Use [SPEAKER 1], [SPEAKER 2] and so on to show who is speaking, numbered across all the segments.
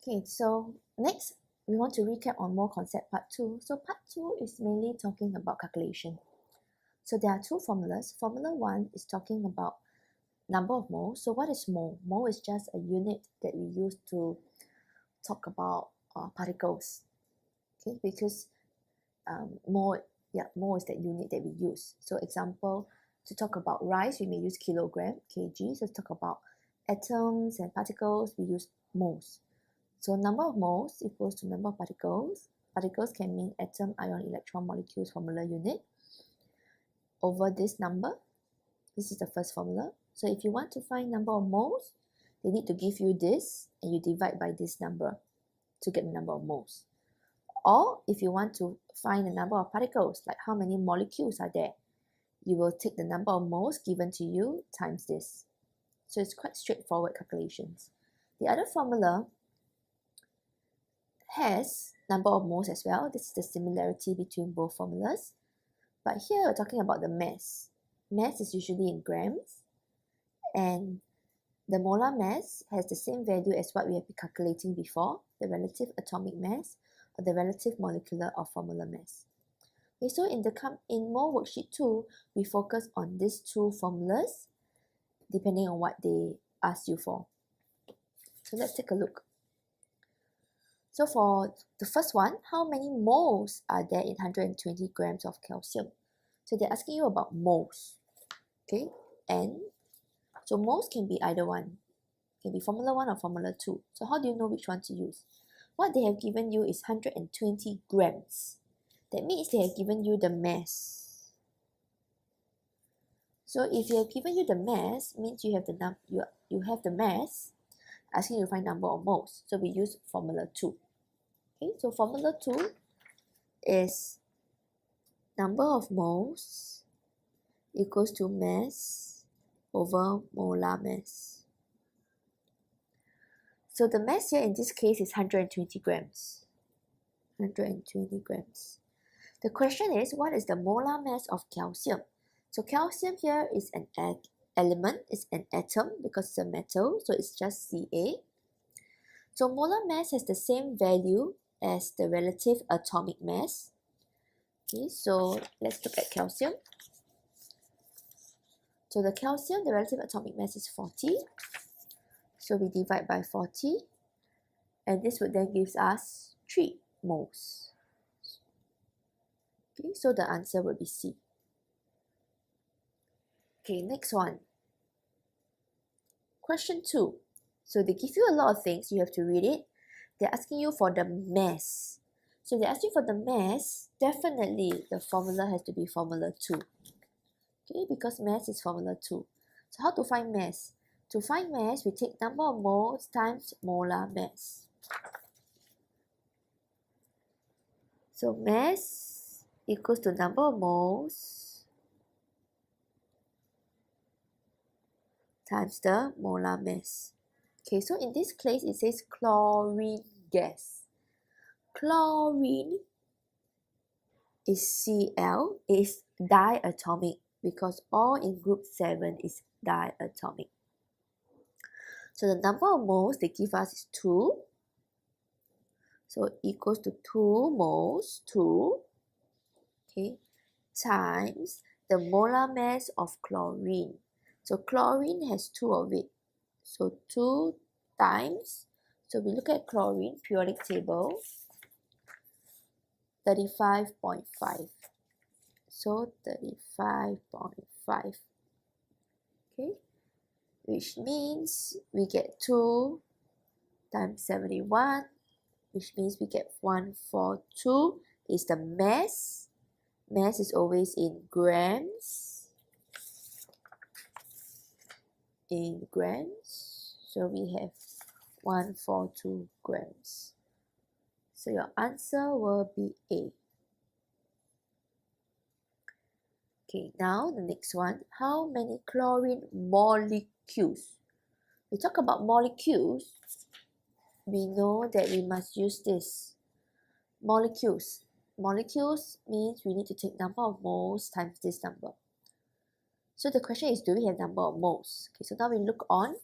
[SPEAKER 1] Okay, so next we want to recap on more concept part 2. So part 2 is mainly talking about calculation. So there are two formulas. Formula 1 is talking about number of moles. So what is mole? Mole is just a unit that we use to talk about particles. Okay, because mole is that unit that we use. So example, to talk about rice, we may use kilogram, kg. So to talk about atoms and particles, we use moles. So number of moles equals to number of particles. Particles can mean atom, ion, electron, molecules, formula unit. Over this number, this is the first formula. So if you want to find number of moles, they need to give you this and you divide by this number to get the number of moles. Or if you want to find the number of particles, like how many molecules are there, you will take the number of moles given to you times this. So it's quite straightforward calculations. The other formula has number of moles as well. This is the similarity between both formulas. But here we're talking about the mass. Mass is usually in grams, and the molar mass has the same value as what we have been calculating before, the relative atomic mass or the relative molecular or formular mass. Okay, so in more worksheet 2, we focus on these two formulas depending on what they ask you for. So let's take a look. So for the first one, how many moles are there in 120 grams of calcium? So they're asking you about moles. Okay, and so moles can be either one. It can be formula 1 or formula 2. So how do you know which one to use? What they have given you is 120 grams. That means they have given you the mass. So if they have given you the mass, means you have the mass, asking you to find number of moles. So we use formula 2. Okay, so formula 2 is number of moles equals to mass over molar mass. So the mass here in this case is 120 grams. 120 grams. The question is, what is the molar mass of calcium? So calcium here is an element, it's an atom because it's a metal, so it's just Ca. So molar mass has the same value as the relative atomic mass. Okay, so let's look at calcium. So the calcium, the relative atomic mass is 40. So we divide by 40, and this would then give us 3 moles. Okay, so the answer would be C. Okay, next one. Question 2. So they give you a lot of things, you have to read it. They're asking you for the mass. So they're asking for the mass, definitely the formula has to be formula 2. Okay, because mass is formula 2. So how to find mass? To find mass, we take number of moles times molar mass. So mass equals to number of moles times the molar mass. Okay, so in this case, it says chlorine gas. Chlorine is Cl, is diatomic because all in group 7 is diatomic. So the number of moles they give us is 2. So equals to 2 moles, 2, okay, times the molar mass of chlorine. So chlorine has 2 of it. So 2 times, so we look at chlorine, periodic table, 35.5. So 35.5. Okay, which means we get 2 times 71, which means we get 142 is the mass. Mass is always in grams. In grams, so we have 142 grams. So your answer will be A. Okay, now the next one. How many chlorine molecules? We talk about molecules. We know that we must use this. Molecules. Molecules means we need to take number of moles times this number. So the question is, do we have number of moles? Okay, so now we look on.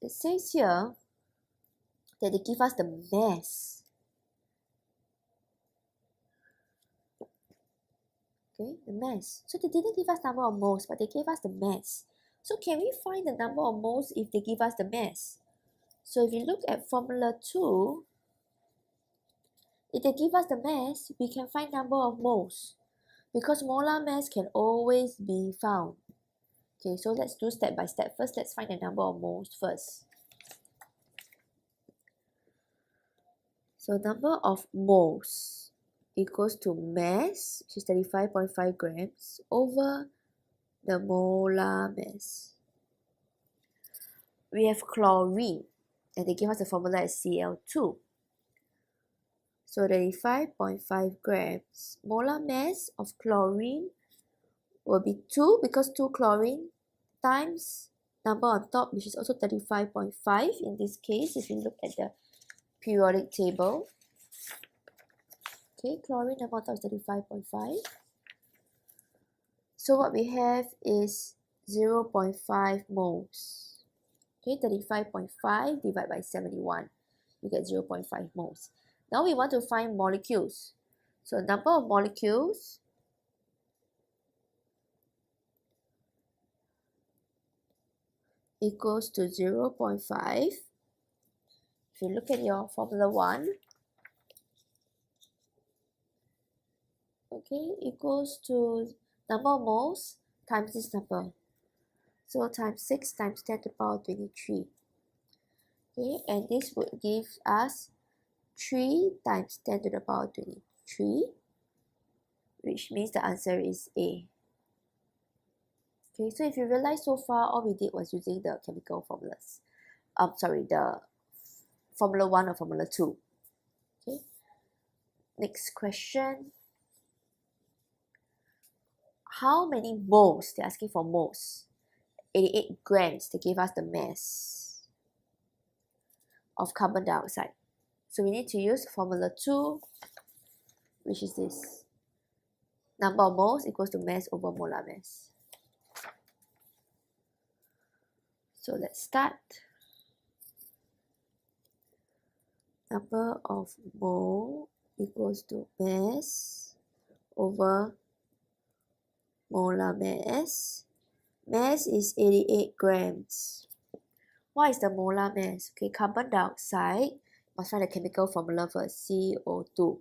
[SPEAKER 1] It says here, that they give us the mass. Okay, the mass. So they didn't give us number of moles, but they gave us the mass. So can we find the number of moles if they give us the mass? So if you look at formula 2, if they give us the mass, we can find number of moles because molar mass can always be found. Okay, so let's do step by step. First, let's find the number of moles first. So number of moles equals to mass, which is 35.5 grams, over the molar mass. We have chlorine, and they give us the formula as Cl2. So 35.5 grams. Molar mass of chlorine will be 2 because 2 chlorine times number on top, which is also 35.5 in this case if you look at the periodic table. Okay, chlorine number on top is 35.5. So what we have is 0.5 moles. Okay, 35.5 divided by 71. You get 0.5 moles. Now we want to find molecules. So number of molecules equals to 0.5. If you look at your formula 1, okay, equals to number of moles times this number. So times 6 times 10 to the power 23. Okay, and this would give us 3 times 10 to the power 23, which means the answer is A. Okay, so if you realize so far, all we did was using the chemical formulas. The formula 1 or formula 2. Okay, next question. How many moles? They're asking for moles. 88 grams, they gave us the mass of carbon dioxide. So we need to use formula 2, which is this. Number of moles equals to mass over molar mass. So let's start. Number of mole equals to mass over molar mass. Mass is 88 grams. What is the molar mass? Okay, carbon dioxide, must find the chemical formula first, CO2.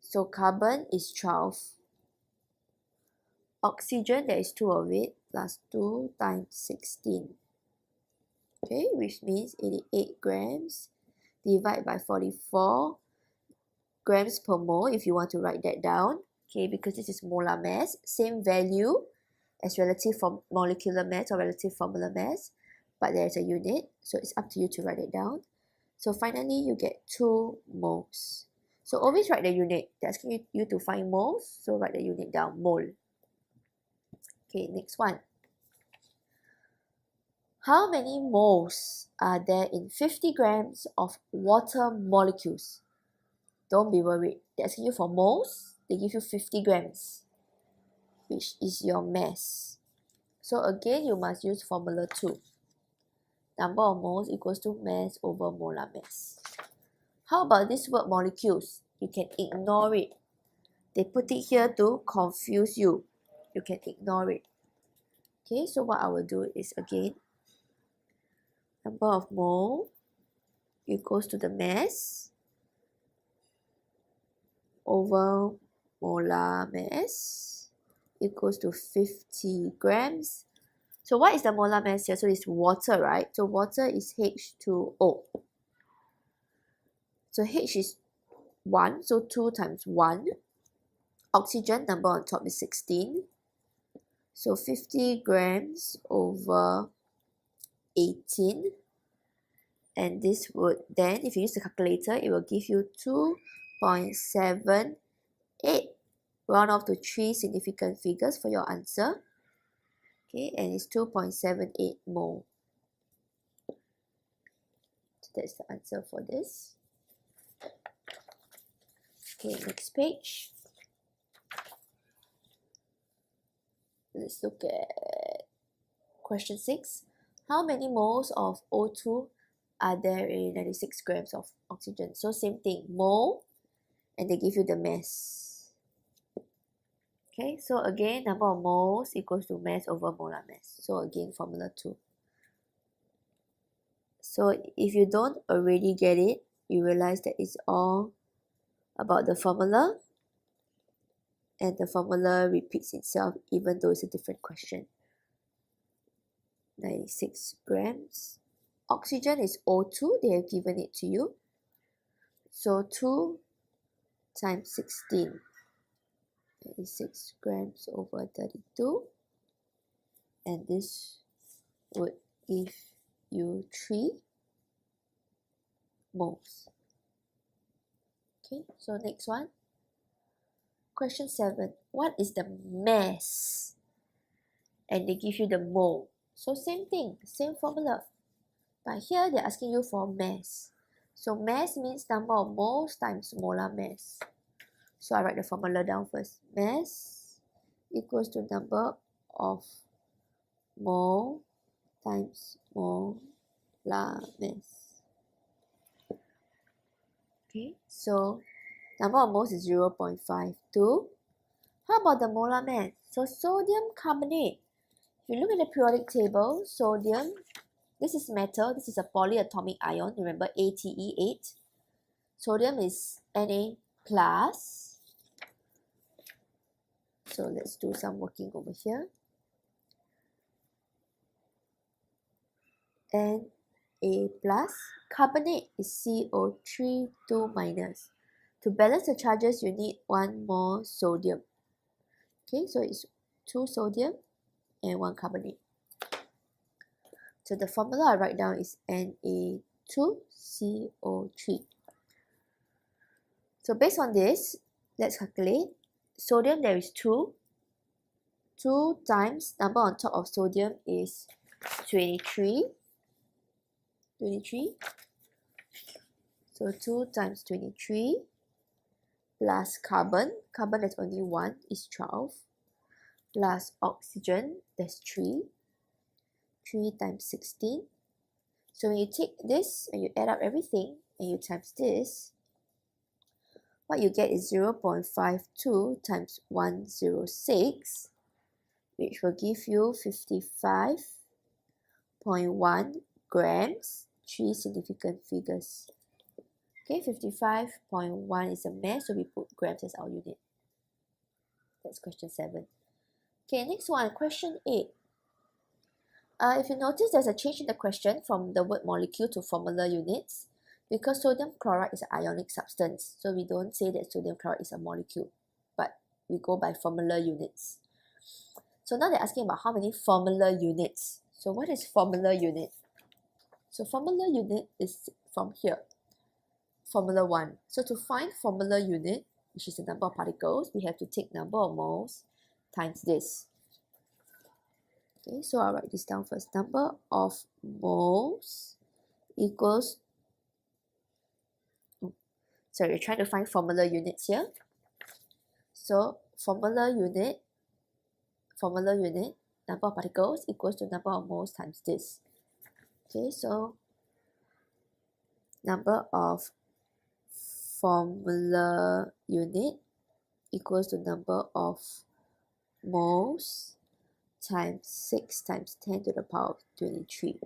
[SPEAKER 1] So carbon is 12. Oxygen, there is 2 of it, plus 2 times 16. Okay, which means 88 grams divided by 44 grams per mole if you want to write that down. Okay, because this is molar mass, same value as relative molecular mass or relative formula mass, but there's a unit, so it's up to you to write it down. So finally, you get 2 moles. So always write the unit. They're asking you to find moles, so write the unit down, mole. Okay, next one. How many moles are there in 50 grams of water molecules? Don't be worried. They're asking you for moles. They give you 50 grams, which is your mass. So again, you must use formula 2. Number of moles equals to mass over molar mass. How about this word molecules? You can ignore it. They put it here to confuse you. You can ignore it. Okay, so what I will do is again, number of mole equals to the mass over molar mass equals to 50 grams. So what is the molar mass here? So it's water, right? So water is H2O. So H is 1, so 2 times 1. Oxygen, number on top is 16. So 50 grams over 18. And this would then, if you use the calculator, it will give you 2.78. Round off to 3 significant figures for your answer. Okay, and it's 2.78 mole. So that's the answer for this. Okay, next page. Let's look at question 6. How many moles of O2 are there in 96 grams of oxygen? So same thing, mole, and they give you the mass. Okay, so again, number of moles equals to mass over molar mass. So again, formula 2. So if you don't already get it, you realize that it's all about the formula, and the formula repeats itself even though it's a different question. 96 grams. Oxygen is O2, they have given it to you. So 2 times 16, 96 grams over 32. And this would give you 3 moles. Okay, so next one. Question 7. What is the mass? And they give you the mole. So same thing, same formula. But here they're asking you for mass. So mass means number of moles times molar mass. So I write the formula down first. Mass equals to number of mole times molar mass. Okay, so number of moles is 0.52. How about the molar mass? So sodium carbonate. If you look at the periodic table, sodium, this is metal, this is a polyatomic ion, remember ATE8. Sodium is Na plus. So let's do some working over here. Na plus. Carbonate is CO3 2 minus. To balance the charges, you need 1 more sodium. Okay, so it's 2 sodium and 1 carbonate. So the formula I write down is Na2CO3. So based on this, let's calculate. Sodium, there is 2. 2 times number on top of sodium is 23. So 2 times 23 plus carbon. Carbon, there's only 1, is 12. Plus oxygen, there's 3. 3 times 16. So when you take this and you add up everything and you times this, what you get is 0.52 times 106, which will give you 55.1 grams, 3 significant figures. Okay, 55.1 is a mass, so we put grams as our unit. That's question 7. Okay, next one, question 8. If you notice, there's a change in the question from the word molecule to formula units, because sodium chloride is an ionic substance. So we don't say that sodium chloride is a molecule, but we go by formula units. So now they're asking about how many formula units. So what is formula unit? So formula unit is from here, formula 1. So to find formula unit, which is the number of particles, we have to take number of moles times this. Okay, so I'll write this down first. Number of moles equals, sorry, we're trying to find formula units here. So formula unit, number of particles equals to number of moles times this. Okay, so number of formula unit equals to number of moles times 6 times 10 to the power of 23.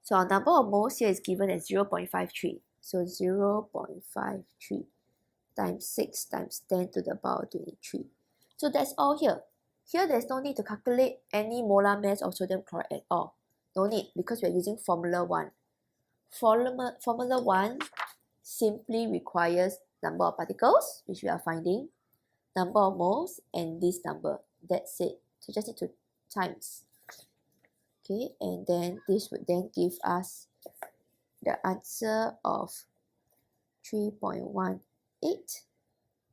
[SPEAKER 1] So our number of moles here is given as 0.53. So 0.53 times 6 times 10 to the power of 23. So that's all here. Here there's no need to calculate any molar mass of sodium chloride at all. No need, because we're using formula 1. Formula 1 simply requires number of particles, which we are finding, number of moles, and this number. That's it. So just need to times. Okay, and then this would then give us the answer of 3.18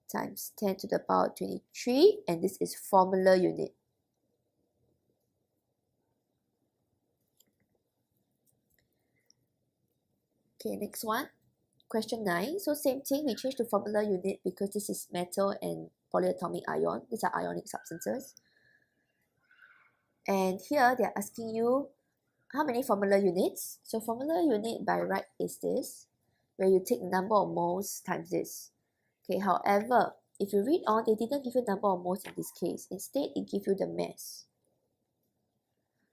[SPEAKER 1] times 10 to the power 23, and this is formula unit. Okay, next one. Question 9. So same thing, we change to formula unit because this is metal and polyatomic ion. These are ionic substances. And here they're asking you how many formula units? So formula unit by right is this, where you take number of moles times this. Okay, however, if you read on, they didn't give you number of moles in this case. Instead, it gives you the mass.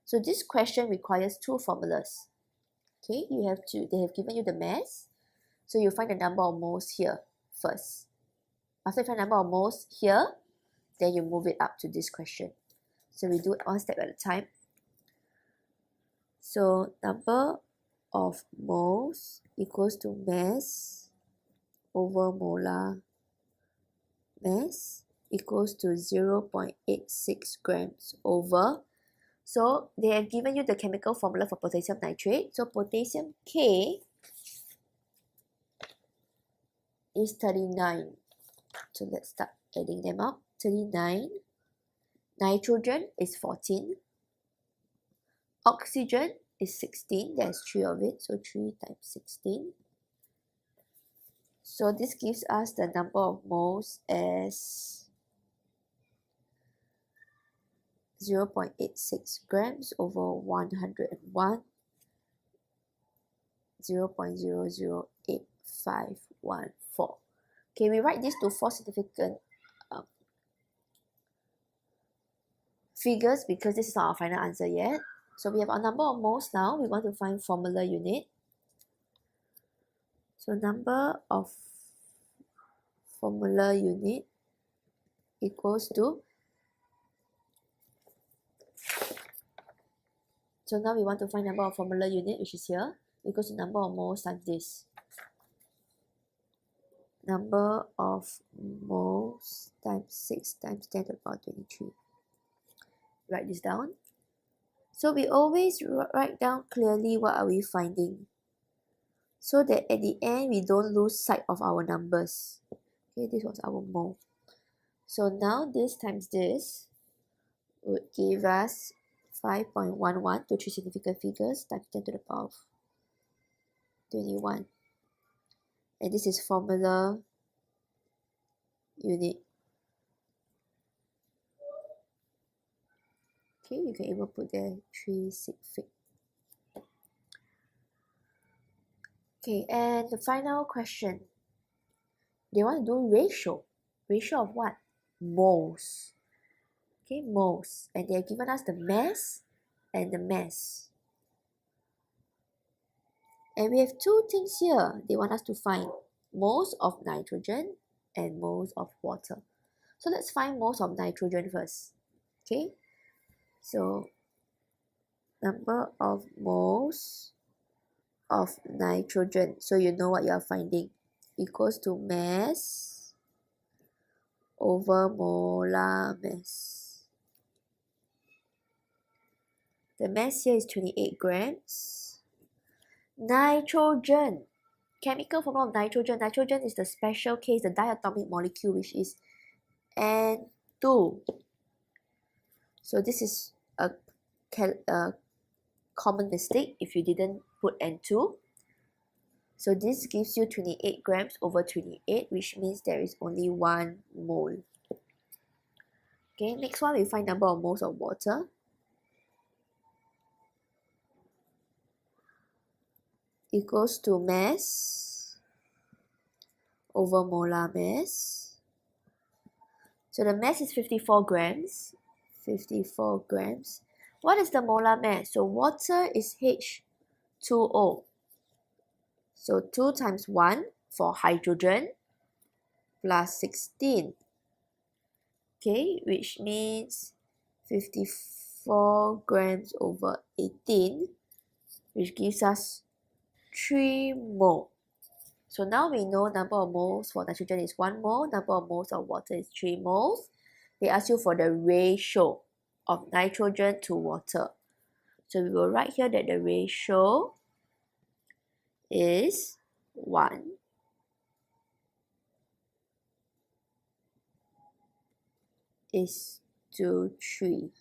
[SPEAKER 1] So this question requires two formulas. Okay, they have given you the mass. So you find the number of moles here first. After you find the number of moles here, then you move it up to this question. So we do it one step at a time. So number of moles equals to mass over molar mass equals to 0.86 grams over. So they have given you the chemical formula for potassium nitrate. So potassium K is 39. So let's start adding them up. 39. Nitrogen is 14. Oxygen is 16. There's 3 of it. So 3 times 16. So this gives us the number of moles as 0.86 grams over 101, 0.008514. Okay, we write this to 4 significant figures because this is not our final answer yet. So we have our number of moles now. We want to find formula unit. So number of formula unit equals to, so now we want to find number of formula unit, which is here, equals to number of moles times this. Number of moles times 6 times 10 to the power 23. Write this down. So we always write down clearly what are we finding, so that at the end we don't lose sight of our numbers. Okay, this was our mole. So now this times this would give us 5.11 to 3 significant figures times 10 to the power of 21. And this is formula unit. Okay, you can even put there 3 sig fig. Okay, and the final question. They want to do ratio. Ratio of what? Moles. Okay, moles. And they have given us the mass and the mass. And we have two things here. They want us to find moles of nitrogen and moles of water. So let's find moles of nitrogen first. Okay, so number of moles of nitrogen, so you know what you are finding, equals to mass over molar mass. The mass here is 28 grams. Nitrogen, chemical formula of nitrogen. Nitrogen is the special case, the diatomic molecule, which is N2. So this is a common mistake if you didn't put N2. So this gives you 28 grams over 28, which means there is only 1 mole. Okay, next one we find number of moles of water. Equals to mass over molar mass. So the mass is 54 grams. 54 grams. What is the molar mass? So water is H2O. So 2 times 1 for hydrogen plus 16. Okay, which means 54 grams over 18, which gives us 3 mole. So now we know number of moles for nitrogen is 1 mole, number of moles of water is 3 moles. They ask you for the ratio of nitrogen to water. So we will write here that the ratio is 1 is to 3.